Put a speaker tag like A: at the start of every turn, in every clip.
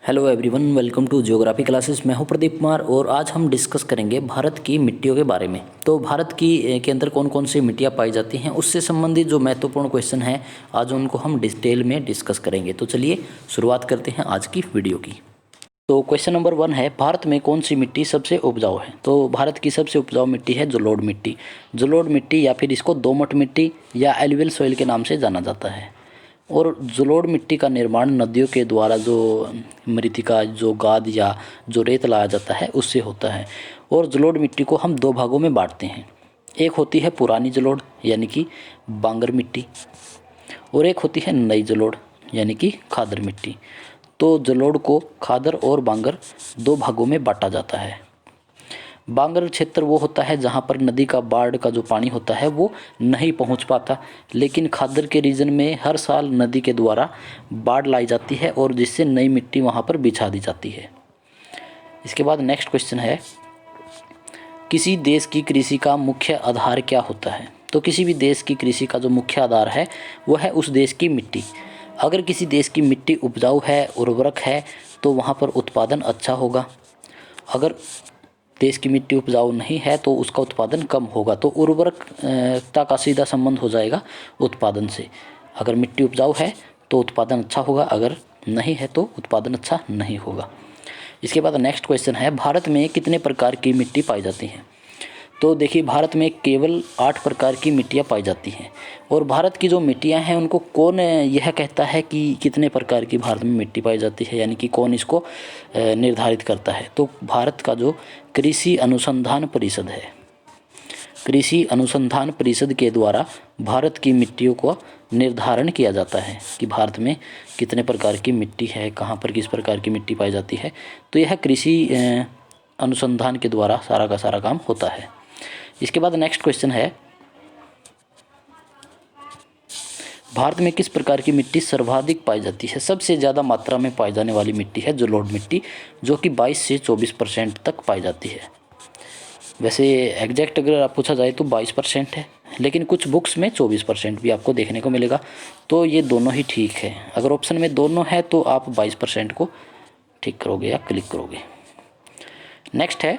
A: Hello everyone, welcome to geography classes. मैं हूं प्रदीप कुमार और आज हम डिस्कस करेंगे भारत की मिट्टियों के बारे में। तो भारत की के अंदर कौन कौन सी मिट्टियां पाई जाती हैं, उससे संबंधित जो महत्वपूर्ण क्वेश्चन हैं आज उनको हम डिटेल में डिस्कस करेंगे। तो चलिए शुरुआत करते हैं आज की वीडियो की। तो क्वेश्चन नंबर 1 है, भारत में कौन सी मिट्टी सबसे उपजाऊ है। तो भारत की सबसे उपजाऊ मिट्टी है जलोढ़ मिट्टी। जलोढ़ मिट्टी या फिर इसको दोमट मिट्टी या एलुवियल सॉइल के नाम से जाना जाता है। और जलोढ़ मिट्टी का निर्माण नदियों के द्वारा जो मृतिका, जो गाद या जो रेत लाया जाता है उससे होता है। और जलोढ़ मिट्टी को हम दो भागों में बांटते हैं। एक होती है पुरानी जलोढ़ यानी कि बांगर मिट्टी, और एक होती है नई जलोढ़ यानी कि खादर मिट्टी। तो जलोढ़ को खादर और बांगर दो भागों में बांटा जाता है। बांगर क्षेत्र वो होता है जहाँ पर नदी का बाढ़ का जो पानी होता है वो नहीं पहुँच पाता, लेकिन खादर के रीजन में हर साल नदी के द्वारा बाढ़ लाई जाती है और जिससे नई मिट्टी वहाँ पर बिछा दी जाती है। इसके बाद नेक्स्ट क्वेश्चन है, किसी देश की कृषि का मुख्य आधार क्या होता है। तो किसी भी देश की कृषि का जो मुख्य आधार है वो है उस देश की मिट्टी। अगर किसी देश की मिट्टी उपजाऊ है, उर्वरक है, तो वहाँ पर उत्पादन अच्छा होगा। अगर देश की मिट्टी उपजाऊ नहीं है तो उसका उत्पादन कम होगा। तो उर्वरकता का सीधा संबंध हो जाएगा उत्पादन से। अगर मिट्टी उपजाऊ है तो उत्पादन अच्छा होगा, अगर नहीं है तो उत्पादन अच्छा नहीं होगा। इसके बाद नेक्स्ट क्वेश्चन है, भारत में कितने प्रकार की मिट्टी पाई जाती है। तो देखिए, भारत में केवल 8 प्रकार की मिट्टियाँ पाई जाती हैं। और भारत की जो मिट्टियाँ हैं उनको कौन यह कहता है कि कितने प्रकार की भारत में मिट्टी पाई जाती है, यानी कि कौन इसको निर्धारित करता है। तो भारत का जो कृषि अनुसंधान परिषद है, कृषि अनुसंधान परिषद के द्वारा भारत की मिट्टियों को निर्धारण किया जाता है कि भारत में कितने प्रकार की मिट्टी है, कहाँ पर किस प्रकार की मिट्टी पाई जाती है। तो यह कृषि अनुसंधान के द्वारा सारा का सारा काम होता है। इसके बाद नेक्स्ट क्वेश्चन है, भारत में किस प्रकार की मिट्टी सर्वाधिक पाई जाती है। सबसे ज़्यादा मात्रा में पाई जाने वाली मिट्टी है जलोढ़ मिट्टी, जो कि 22 से 24% तक पाई जाती है। वैसे एग्जैक्ट अगर आप पूछा जाए तो 22% है, लेकिन कुछ बुक्स में 24% भी आपको देखने को मिलेगा। तो ये दोनों ही ठीक है। अगर ऑप्शन में दोनों है तो आप 22% को ठीक करोगे या क्लिक करोगे। नेक्स्ट है,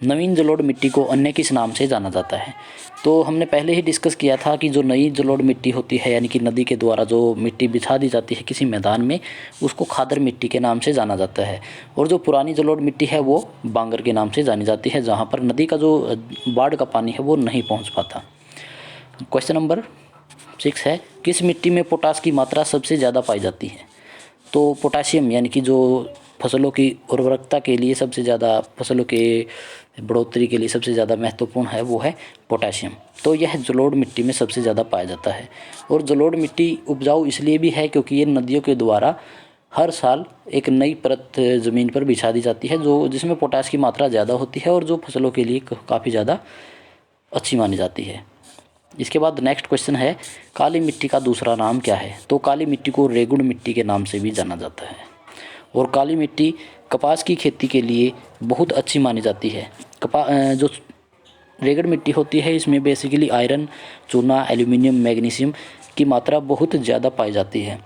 A: नवीन जलोढ़ मिट्टी को अन्य किस नाम से जाना जाता है। तो हमने पहले ही डिस्कस किया था कि जो नई जलोढ़ मिट्टी होती है, यानी कि नदी के द्वारा जो मिट्टी बिछा दी जाती है किसी मैदान में, उसको खादर मिट्टी के नाम से जाना जाता है। और जो पुरानी जलोढ़ मिट्टी है वो बांगर के नाम से जानी जाती है, जहाँ पर नदी का जो बाढ़ का पानी है वो नहीं पहुँच पाता। क्वेश्चन नंबर 6 है, किस मिट्टी में पोटास की मात्रा सबसे ज़्यादा पाई जाती है। तो पोटाशियम, यानी कि जो फसलों की उर्वरकता के लिए सबसे ज़्यादा, फसलों के बढ़ोतरी के लिए सबसे ज़्यादा महत्वपूर्ण है वो है पोटाशियम। तो यह जलोढ़ मिट्टी में सबसे ज़्यादा पाया जाता है। और जलोढ़ मिट्टी उपजाऊ इसलिए भी है क्योंकि ये नदियों के द्वारा हर साल एक नई परत ज़मीन पर बिछा दी जाती है, जो जिसमें पोटाश की मात्रा ज़्यादा होती है और जो फसलों के लिए काफ़ी ज़्यादा अच्छी मानी जाती है। इसके बाद नेक्स्ट क्वेश्चन है, काली मिट्टी का दूसरा नाम क्या है। तो काली मिट्टी को रेगुड़ मिट्टी के नाम से भी जाना जाता है। और काली मिट्टी कपास की खेती के लिए बहुत अच्छी मानी जाती है। जो रेगड़ मिट्टी होती है इसमें बेसिकली आयरन, चूना, एल्यूमिनियम, मैग्नीशियम की मात्रा बहुत ज़्यादा पाई जाती है।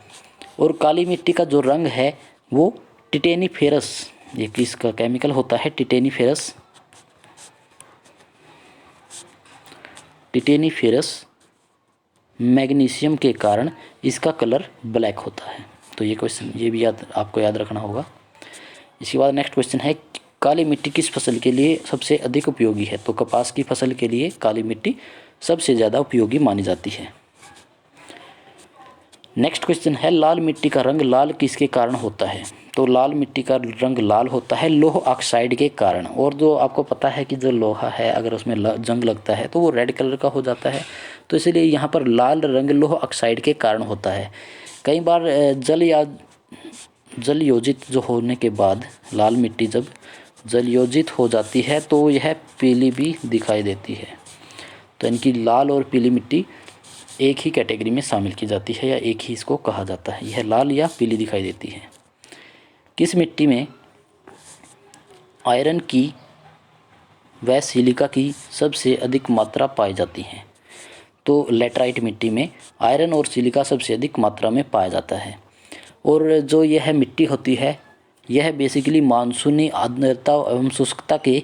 A: और काली मिट्टी का जो रंग है वो टिटेनीफेरस, ये किसका केमिकल होता है, टिटेनीफेरस, टिटेनीफेरस मैग्नीशियम के कारण इसका कलर ब्लैक होता है। तो ये क्वेश्चन ये भी आपको याद रखना होगा। इसके बाद नेक्स्ट क्वेश्चन है, काली मिट्टी किस फसल के लिए सबसे अधिक उपयोगी है। तो कपास की फसल के लिए काली मिट्टी सबसे ज़्यादा उपयोगी मानी जाती है। नेक्स्ट क्वेश्चन है, लाल मिट्टी का रंग लाल किसके कारण होता है। तो लाल मिट्टी का रंग लाल होता है लोह ऑक्साइड के कारण। और जो आपको पता है कि जो लोहा है अगर उसमें जंग लगता है तो वो रेड कलर का हो जाता है, तो इसलिए यहाँ पर लाल रंग लोह ऑक्साइड के कारण होता है। कई बार जल योजित जो होने के बाद लाल मिट्टी जब जल योजित हो जाती है तो यह पीली भी दिखाई देती है। तो इनकी लाल और पीली मिट्टी एक ही कैटेगरी में शामिल की जाती है या एक ही इसको कहा जाता है। यह लाल या पीली दिखाई देती है। किस मिट्टी में आयरन की व सिलिका की सबसे अधिक मात्रा पाई जाती है। तो लेटराइट मिट्टी में आयरन और सिलिका सबसे अधिक मात्रा में पाया जाता है। और जो यह मिट्टी होती है यह बेसिकली मानसूनी आर्द्रता एवं शुष्कता के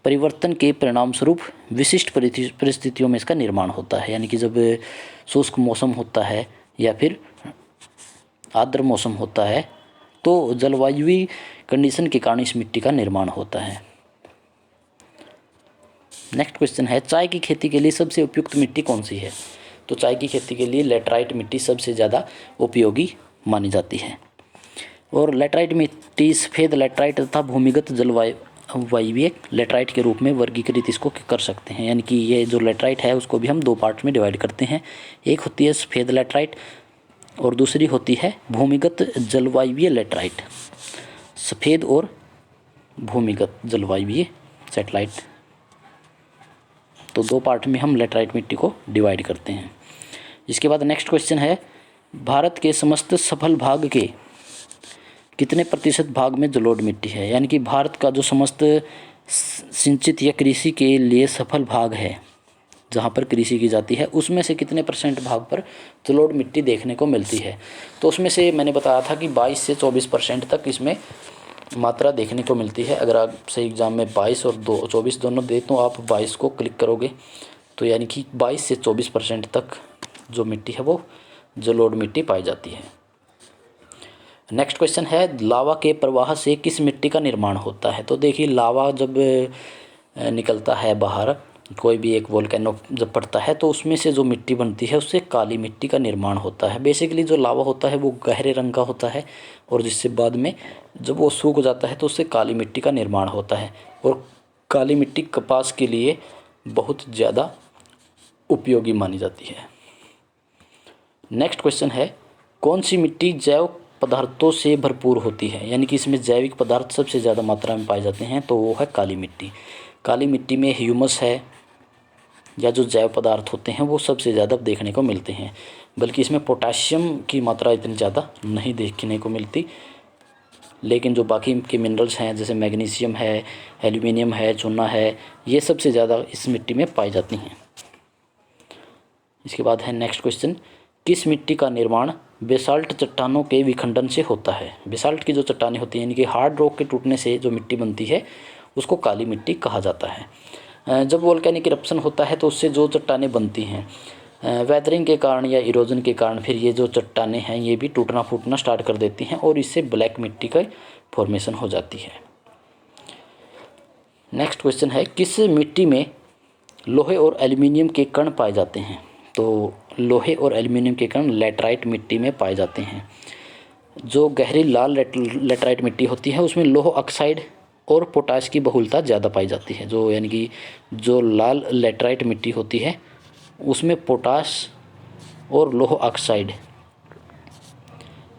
A: परिवर्तन के परिणाम स्वरूप विशिष्ट परिस्थितियों में इसका निर्माण होता है। यानी कि जब शुष्क मौसम होता है या फिर आर्द्र मौसम होता है तो जलवायुवी कंडीशन के कारण इस मिट्टी का निर्माण होता है। नेक्स्ट क्वेश्चन है, चाय की खेती के लिए सबसे उपयुक्त मिट्टी कौन सी है? तो चाय की खेती के लिए लैटराइट मिट्टी सबसे ज़्यादा उपयोगी मानी जाती है। और लैटराइट मिट्टी सफ़ेद लैटराइट तथा भूमिगत जलवायवीय लैटराइट के रूप में वर्गीकृत इसको कर सकते हैं। यानी कि ये जो लैटराइट है उसको भी हम दो पार्ट में डिवाइड करते हैं। एक होती है सफ़ेद लैटराइट और दूसरी होती है भूमिगत जलवायवीय लैटराइट। सफ़ेद और भूमिगत जलवायवीय सैटेलाइट, तो दो पार्ट में हम लैटराइट मिट्टी को डिवाइड करते हैं। इसके बाद नेक्स्ट क्वेश्चन है, भारत के समस्त सफल भाग के कितने प्रतिशत भाग में जलोढ़ मिट्टी है? यानी कि भारत का जो समस्त सिंचित या कृषि के लिए सफल भाग है, जहाँ पर कृषि की जाती है, उसमें से कितने परसेंट भाग पर जलोढ़ मिट्टी देखने को मिलती है? तो उसमें से मैंने बताया था कि 22 से 24% तक इसमें मात्रा देखने को मिलती है। अगर आपसे एग्ज़ाम में 22 और 24 दोनों दे तो आप 22 को क्लिक करोगे, तो यानी कि 22 से 24% तक जो मिट्टी है वो जलोढ़ मिट्टी पाई जाती है। नेक्स्ट क्वेश्चन है, लावा के प्रवाह से किस मिट्टी का निर्माण होता है? तो देखिए, लावा जब निकलता है बाहर, कोई भी एक वोल्केनो जब पड़ता है तो उसमें से जो मिट्टी बनती है उससे काली मिट्टी का निर्माण होता है। बेसिकली जो लावा होता है वो गहरे रंग का होता है और जिससे बाद में जब वो सूख जाता है तो उससे काली मिट्टी का निर्माण होता है। और काली मिट्टी कपास के लिए बहुत ज़्यादा उपयोगी मानी जाती है। नेक्स्ट क्वेश्चन है, कौन सी मिट्टी जैव पदार्थों से भरपूर होती है? यानी कि इसमें जैविक पदार्थ सबसे ज़्यादा मात्रा में पाए जाते हैं, तो वो है काली मिट्टी। काली मिट्टी में ह्यूमस है या जो जैव पदार्थ होते हैं वो सबसे ज़्यादा देखने को मिलते हैं, बल्कि इसमें पोटाशियम की मात्रा इतनी ज़्यादा नहीं देखने को मिलती। लेकिन जो बाकी के मिनरल्स हैं जैसे मैग्नीशियम है, एल्यूमिनियम है, चूना है, ये सबसे ज़्यादा इस मिट्टी में पाई जाती हैं। इसके बाद है नेक्स्ट क्वेश्चन, किस मिट्टी का निर्माण बेसाल्ट चट्टानों के विखंडन से होता है? बेसाल्ट की जो चट्टानें होती हैं यानी कि हार्ड रॉक के टूटने से जो मिट्टी बनती है उसको काली मिट्टी कहा जाता है। जब वोल्केनिक इरप्शन होता है तो उससे जो चट्टानें बनती हैं वेदरिंग के कारण या इरोजन के कारण फिर ये जो चट्टानें हैं ये भी टूटना फूटना स्टार्ट कर देती हैं और इससे ब्लैक मिट्टी का फॉर्मेशन हो जाती है। नेक्स्ट क्वेश्चन है, किस मिट्टी में लोहे और एल्यूमिनियम के कण पाए जाते हैं? तो लोहे और एल्यूमिनियम के कण लैटराइट मिट्टी में पाए जाते हैं। जो गहरी लाल लैटराइट मिट्टी होती है उसमें लोह ऑक्साइड और पोटाश की बहुलता ज़्यादा पाई जाती है। जो यानी कि जो लाल लैटराइट मिट्टी होती है उसमें पोटाश और लोह ऑक्साइड,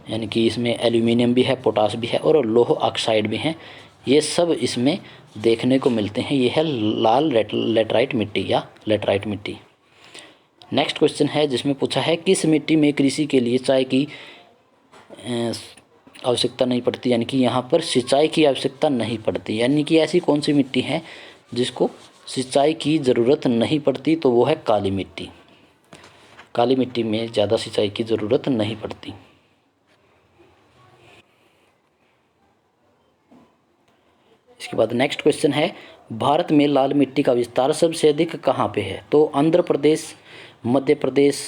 A: यानी कि इसमें एल्यूमिनियम भी है, पोटाश भी है और लोह ऑक्साइड भी हैं, ये सब इसमें देखने को मिलते हैं। ये है लाल लैटराइट मिट्टी या लैटराइट मिट्टी। नेक्स्ट क्वेश्चन है जिसमें पूछा है, किस मिट्टी में कृषि के लिए चाय की आवश्यकता नहीं पड़ती? यानी कि यहाँ पर सिंचाई की आवश्यकता नहीं पड़ती। यानी कि ऐसी कौन सी मिट्टी है जिसको सिंचाई की ज़रूरत नहीं पड़ती? तो वो है काली मिट्टी। काली मिट्टी में ज़्यादा सिंचाई की ज़रूरत नहीं पड़ती। इसके बाद नेक्स्ट क्वेश्चन है, भारत में लाल मिट्टी का विस्तार सबसे अधिक कहाँ पे है? तो आंध्र प्रदेश, मध्य प्रदेश,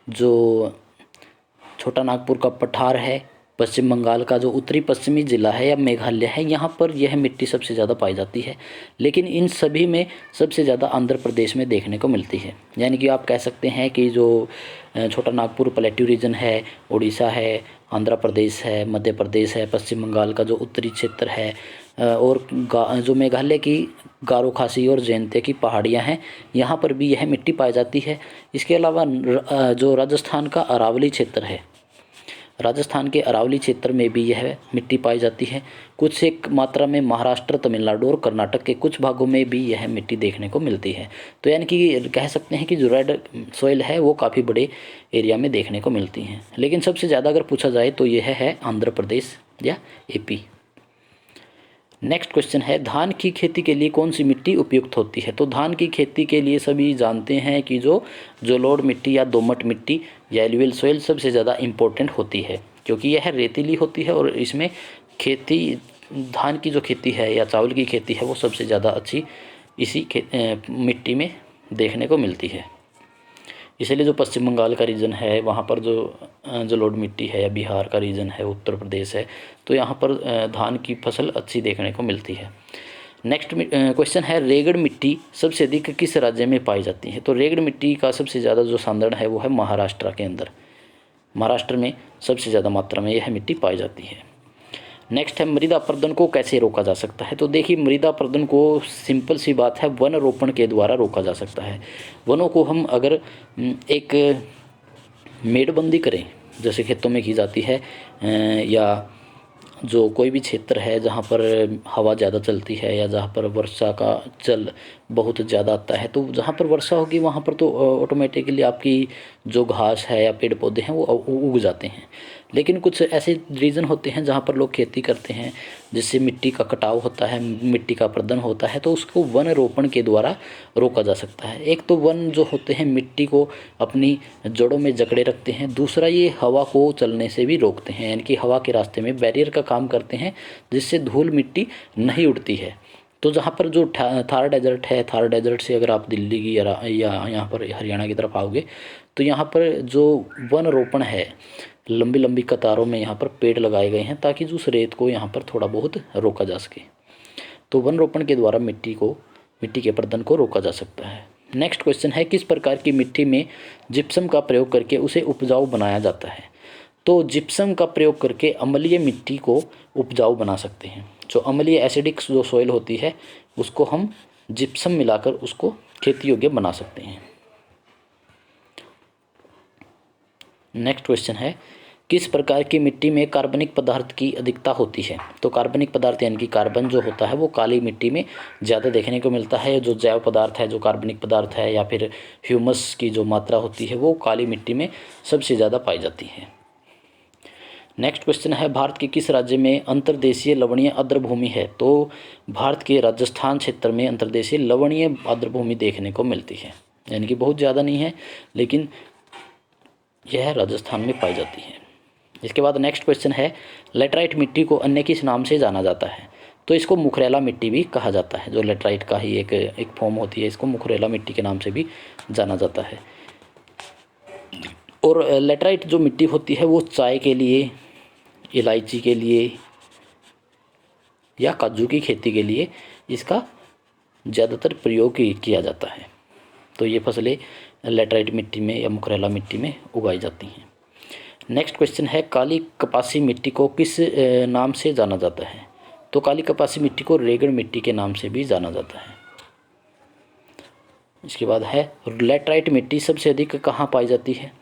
A: जो छोटा नागपुर का पठार है, पश्चिम बंगाल का जो उत्तरी पश्चिमी ज़िला है या मेघालय है, यहाँ पर यह मिट्टी सबसे ज़्यादा पाई जाती है। लेकिन इन सभी में सबसे ज़्यादा आंध्र प्रदेश में देखने को मिलती है। यानी कि आप कह सकते हैं कि जो छोटा नागपुर प्लेट्यू रीजन है, उड़ीसा है, आंध्र प्रदेश है, मध्य प्रदेश है, पश्चिम बंगाल का जो उत्तरी क्षेत्र है और जो मेघालय की गारो खासी और जयंतिया की पहाड़ियाँ हैं, यहाँ पर भी यह मिट्टी पाई जाती है। इसके अलावा जो राजस्थान का अरावली क्षेत्र है, राजस्थान के अरावली क्षेत्र में भी यह मिट्टी पाई जाती है। कुछ एक मात्रा में महाराष्ट्र, तमिलनाडु और कर्नाटक के कुछ भागों में भी यह मिट्टी देखने को मिलती है। तो यानी कि कह सकते हैं कि जो रेड सॉइल है वो काफ़ी बड़े एरिया में देखने को मिलती हैं। लेकिन सबसे ज़्यादा अगर पूछा जाए तो यह है आंध्र प्रदेश या AP। नेक्स्ट क्वेश्चन है, धान की खेती के लिए कौन सी मिट्टी उपयुक्त होती है? तो धान की खेती के लिए सभी जानते हैं कि जो जलोढ़ मिट्टी या दोमट मिट्टी या एलुवियल सॉइल सबसे ज़्यादा इम्पोर्टेंट होती है, क्योंकि यह रेतीली होती है और इसमें खेती, धान की जो खेती है या चावल की खेती है वो सबसे ज़्यादा अच्छी इसी मिट्टी में देखने को मिलती है। इसलिए जो पश्चिम बंगाल का रीजन है वहाँ पर जो जलोढ़ मिट्टी है, या बिहार का रीजन है, उत्तर प्रदेश है, तो यहाँ पर धान की फसल अच्छी देखने को मिलती है। नेक्स्ट क्वेश्चन है, रेगड़ मिट्टी सबसे अधिक किस राज्य में पाई जाती है? तो रेगड़ मिट्टी का सबसे ज़्यादा जो सांद्रण है वो है महाराष्ट्र के अंदर। महाराष्ट्र में सबसे ज़्यादा मात्रा में यह मिट्टी पाई जाती है। नेक्स्ट है, मृदा अपरदन को कैसे रोका जा सकता है? तो देखिए, मृदा अपरदन को सिंपल सी बात है, वन रोपण के द्वारा रोका जा सकता है। वनों को हम अगर एक मेड़बंदी करें, जैसे खेतों में की जाती है, या जो कोई भी क्षेत्र है जहाँ पर हवा ज़्यादा चलती है या जहाँ पर वर्षा का जल बहुत ज़्यादा आता है, तो जहाँ पर वर्षा होगी वहाँ पर तो ऑटोमेटिकली आपकी जो घास है या पेड़ पौधे हैं वो उग जाते हैं। लेकिन कुछ ऐसे रीजन होते हैं जहाँ पर लोग खेती करते हैं, जिससे मिट्टी का कटाव होता है, मिट्टी का अपरदन होता है, तो उसको वन रोपण के द्वारा रोका जा सकता है। एक तो वन जो होते हैं मिट्टी को अपनी जड़ों में जकड़े रखते हैं, दूसरा ये हवा को चलने से भी रोकते हैं, यानी कि हवा के रास्ते में बैरियर का काम करते हैं, जिससे धूल मिट्टी नहीं उड़ती है। तो जहाँ पर जो थार डेजर्ट है, थार डेजर्ट से अगर आप दिल्ली की या यहाँ पर हरियाणा की तरफ आओगे, तो यहाँ पर जो वन रोपण है, लंबी लंबी कतारों में यहाँ पर पेड़ लगाए गए हैं ताकि जो उस रेत को यहाँ पर थोड़ा बहुत रोका जा सके। तो वन रोपण के द्वारा मिट्टी के अपरदन को रोका जा सकता है। नेक्स्ट क्वेश्चन है, किस प्रकार की मिट्टी में जिप्सम का प्रयोग करके उसे उपजाऊ बनाया जाता है? तो जिप्सम का प्रयोग करके अम्लीय मिट्टी को उपजाऊ बना सकते हैं। जो अम्लीय एसिडिक जो सॉइल होती है उसको हम जिप्सम मिलाकर उसको खेती योग्य बना सकते हैं। नेक्स्ट क्वेश्चन है, किस प्रकार की मिट्टी में कार्बनिक पदार्थ की अधिकता होती है? तो कार्बनिक पदार्थ यानी कि कार्बन जो होता है वो काली मिट्टी में ज़्यादा देखने को मिलता है। जो जैव पदार्थ है, जो कार्बनिक पदार्थ है या फिर ह्यूमस की जो मात्रा होती है वो काली मिट्टी में सबसे ज़्यादा पाई जाती है। नेक्स्ट क्वेश्चन है, भारत के किस राज्य में अंतर्देशीय लवणीय आर्द्रभूमि है? तो भारत के राजस्थान क्षेत्र में अंतर्देशीय लवणीय आर्द्रभूमि देखने को मिलती है, यानी कि बहुत ज़्यादा नहीं है लेकिन यह राजस्थान में पाई जाती है। इसके बाद नेक्स्ट क्वेश्चन है, लेटराइट मिट्टी को अन्य किस नाम से जाना जाता है? तो इसको मुखरेला मिट्टी भी कहा जाता है। जो लेटराइट का ही एक फॉर्म होती है, इसको मुखरेला मिट्टी के नाम से भी जाना जाता है। और लेटराइट जो मिट्टी होती है वो चाय के लिए, इलायची के लिए या काजू की खेती के लिए इसका ज़्यादातर प्रयोग किया जाता है। तो ये फसलें लेटराइट मिट्टी में या मुखरेला मिट्टी में उगाई जाती हैं। नेक्स्ट क्वेश्चन है, काली कपासी मिट्टी को किस नाम से जाना जाता है? तो काली कपासी मिट्टी को रेगड़ मिट्टी के नाम से भी जाना जाता है। इसके बाद है, लेटराइट मिट्टी सबसे अधिक कहाँ पाई जाती है?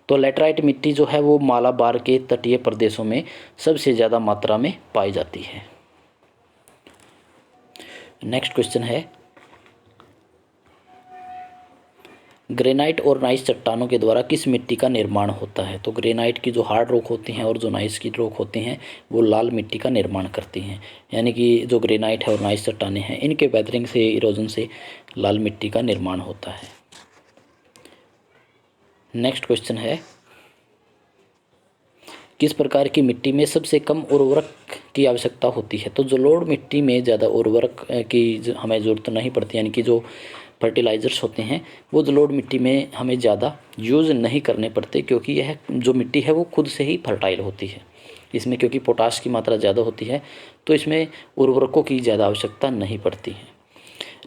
A: तो लेटराइट मिट्टी जो है वो मालाबार के तटीय प्रदेशों में सबसे ज़्यादा मात्रा में पाई जाती है। नेक्स्ट क्वेश्चन है, ग्रेनाइट और नाइस चट्टानों के द्वारा किस मिट्टी का निर्माण होता है? तो ग्रेनाइट की जो हार्ड रॉक होती हैं और जो नाइस की रॉक होती हैं वो लाल मिट्टी का निर्माण करती हैं, यानी कि जो ग्रेनाइट है और नाइस चट्टानें हैं इनके वेदरिंग से, इरोजन से लाल मिट्टी का निर्माण होता है। नेक्स्ट क्वेश्चन है, किस प्रकार की मिट्टी में सबसे कम उर्वरक की आवश्यकता होती है? तो जलोढ़ मिट्टी में ज़्यादा उर्वरक की हमें ज़रूरत नहीं पड़ती, यानी कि जो फर्टिलाइज़र्स होते हैं वो जलोढ़ मिट्टी में हमें ज़्यादा यूज़ नहीं करने पड़ते, क्योंकि यह जो मिट्टी है वो खुद से ही फर्टाइल होती है। इसमें क्योंकि पोटाश की मात्रा ज़्यादा होती है तो इसमें उर्वरकों की ज़्यादा आवश्यकता नहीं पड़ती है।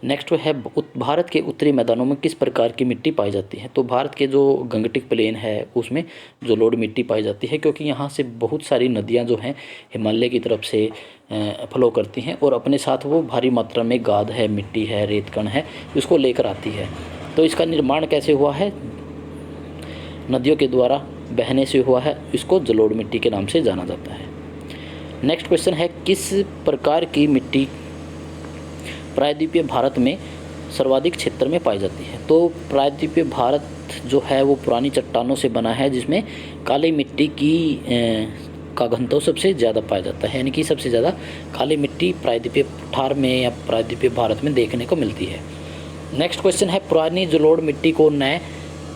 A: नेक्स्ट है, भारत के उत्तरी मैदानों में किस प्रकार की मिट्टी पाई जाती है? तो भारत के जो गंगटिक प्लेन है उसमें जलोढ़ मिट्टी पाई जाती है, क्योंकि यहाँ से बहुत सारी नदियाँ जो हैं हिमालय की तरफ से फ्लो करती हैं और अपने साथ वो भारी मात्रा में गाद है, मिट्टी है, रेतकण है, इसको लेकर आती है। तो इसका निर्माण कैसे हुआ है? नदियों के द्वारा बहने से हुआ है, इसको जलोढ़ मिट्टी के नाम से जाना जाता है। नेक्स्ट क्वेश्चन है, किस प्रकार की मिट्टी प्रायद्वीपीय भारत में सर्वाधिक क्षेत्र में पाई जाती है? तो प्रायद्वीपीय भारत जो है वो पुरानी चट्टानों से बना है, जिसमें काली मिट्टी का घनत्व सबसे ज़्यादा पाया जाता है, यानी कि सबसे ज़्यादा काली मिट्टी प्रायद्वीपीय पठार में या प्रायद्वीपीय भारत में देखने को मिलती है। नेक्स्ट क्वेश्चन है, पुरानी जलोढ़ मिट्टी को नए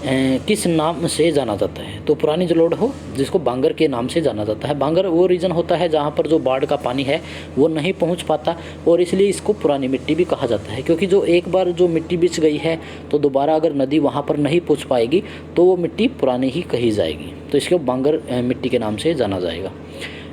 A: किस नाम से जाना जाता है? तो पुरानी जलोढ़ हो जिसको बांगर के नाम से जाना जाता है। बांगर वो रीजन होता है जहाँ पर जो बाढ़ का पानी है वो नहीं पहुँच पाता, और इसलिए इसको पुरानी मिट्टी भी कहा जाता है, क्योंकि जो एक बार जो मिट्टी बिछ गई है तो दोबारा अगर नदी वहाँ पर नहीं पहुँच पाएगी तो वो मिट्टी पुरानी ही कही जाएगी, तो इसको बांगर मिट्टी के नाम से जाना जाएगा।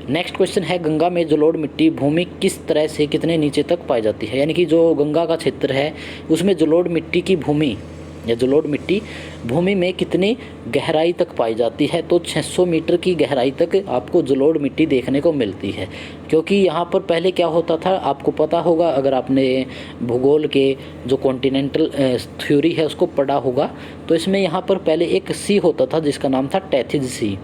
A: नेक्स्ट क्वेश्चन है, गंगा में जलोढ़ मिट्टी भूमि किस तरह से कितने नीचे तक पाई जाती है? यानी कि जो गंगा का क्षेत्र है उसमें जलोढ़ मिट्टी की भूमि या जलोढ़ मिट्टी भूमि में कितनी गहराई तक पाई जाती है? तो 600 मीटर की गहराई तक आपको जलोढ़ मिट्टी देखने को मिलती है। क्योंकि यहाँ पर पहले क्या होता था आपको पता होगा, अगर आपने भूगोल के जो कॉन्टिनेंटल थ्योरी है उसको पढ़ा होगा, तो इसमें यहाँ पर पहले एक सी होता था जिसका नाम था टैथिज सी।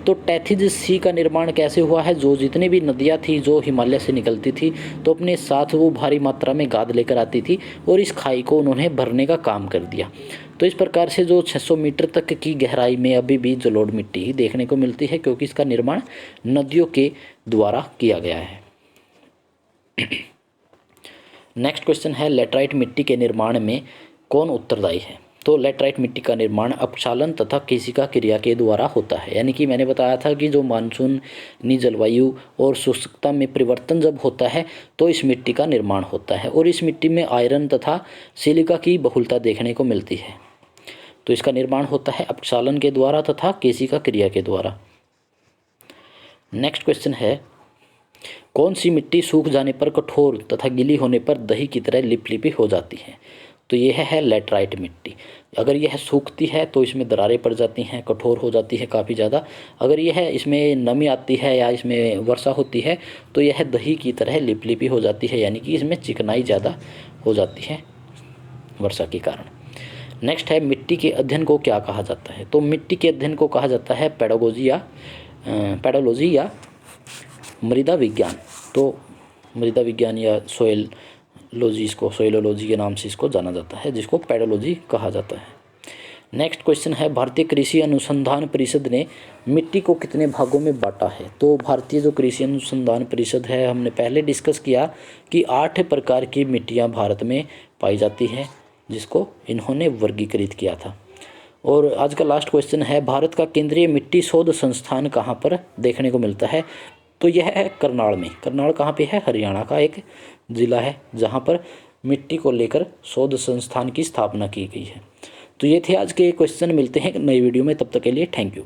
A: तो टैथिज सी का निर्माण कैसे हुआ है? जो जितनी भी नदियाँ थी जो हिमालय से निकलती थी तो अपने साथ वो भारी मात्रा में गाद लेकर आती थी और इस खाई को उन्होंने भरने का काम कर दिया। तो इस प्रकार से जो 600 मीटर तक की गहराई में अभी भी जलोढ़ मिट्टी ही देखने को मिलती है, क्योंकि इसका निर्माण नदियों के द्वारा किया गया है। नेक्स्ट क्वेश्चन है, लेटराइट मिट्टी के निर्माण में कौन उत्तरदायी है? तो लेटराइट मिट्टी का निर्माण अपक्षालन तथा केशिका क्रिया के द्वारा होता है। यानी कि मैंने बताया था कि जो मानसूनी जलवायु और शुष्कता में परिवर्तन जब होता है तो इस मिट्टी का निर्माण होता है, और इस मिट्टी में आयरन तथा सिलिका की बहुलता देखने को मिलती है। तो इसका निर्माण होता है अपक्षालन के द्वारा तथा केशिका क्रिया के द्वारा। नेक्स्ट क्वेश्चन है, कौन सी मिट्टी सूख जाने पर कठोर तथा गीली होने पर दही की तरह लिपलिपी हो जाती है? तो यह है लेटराइट मिट्टी। अगर यह सूखती है तो इसमें दरारें पड़ जाती हैं, कठोर हो जाती है काफ़ी ज़्यादा। अगर यह इसमें नमी आती है या इसमें वर्षा होती है तो यह दही की तरह लिपलिपी हो जाती है, यानी कि इसमें चिकनाई ज़्यादा हो जाती है वर्षा के कारण। नेक्स्ट है, मिट्टी के अध्ययन को क्या कहा जाता है? तो मिट्टी के अध्ययन को कहा जाता है पेडोलॉजी या मृदा विज्ञान। तो मृदा विज्ञान या सोइलोलॉजी के नाम से इसको जाना जाता है, जिसको पेडोलॉजी कहा जाता है। नेक्स्ट क्वेश्चन है, भारतीय कृषि अनुसंधान परिषद ने मिट्टी को कितने भागों में बांटा है? तो भारतीय जो कृषि अनुसंधान परिषद है, हमने पहले डिस्कस किया कि 8 प्रकार की मिट्टियाँ भारत में पाई जाती हैं, जिसको इन्होंने वर्गीकृत किया था। और आज का लास्ट क्वेश्चन है, भारत का केंद्रीय मिट्टी शोध संस्थान कहाँ पर देखने को मिलता है? तो यह है करनाल में। करनाल कहाँ पे है? हरियाणा का एक ज़िला है जहाँ पर मिट्टी को लेकर शोध संस्थान की स्थापना की गई है। तो ये थे आज के क्वेश्चन। मिलते हैं नई वीडियो में, तब तक के लिए थैंक यू।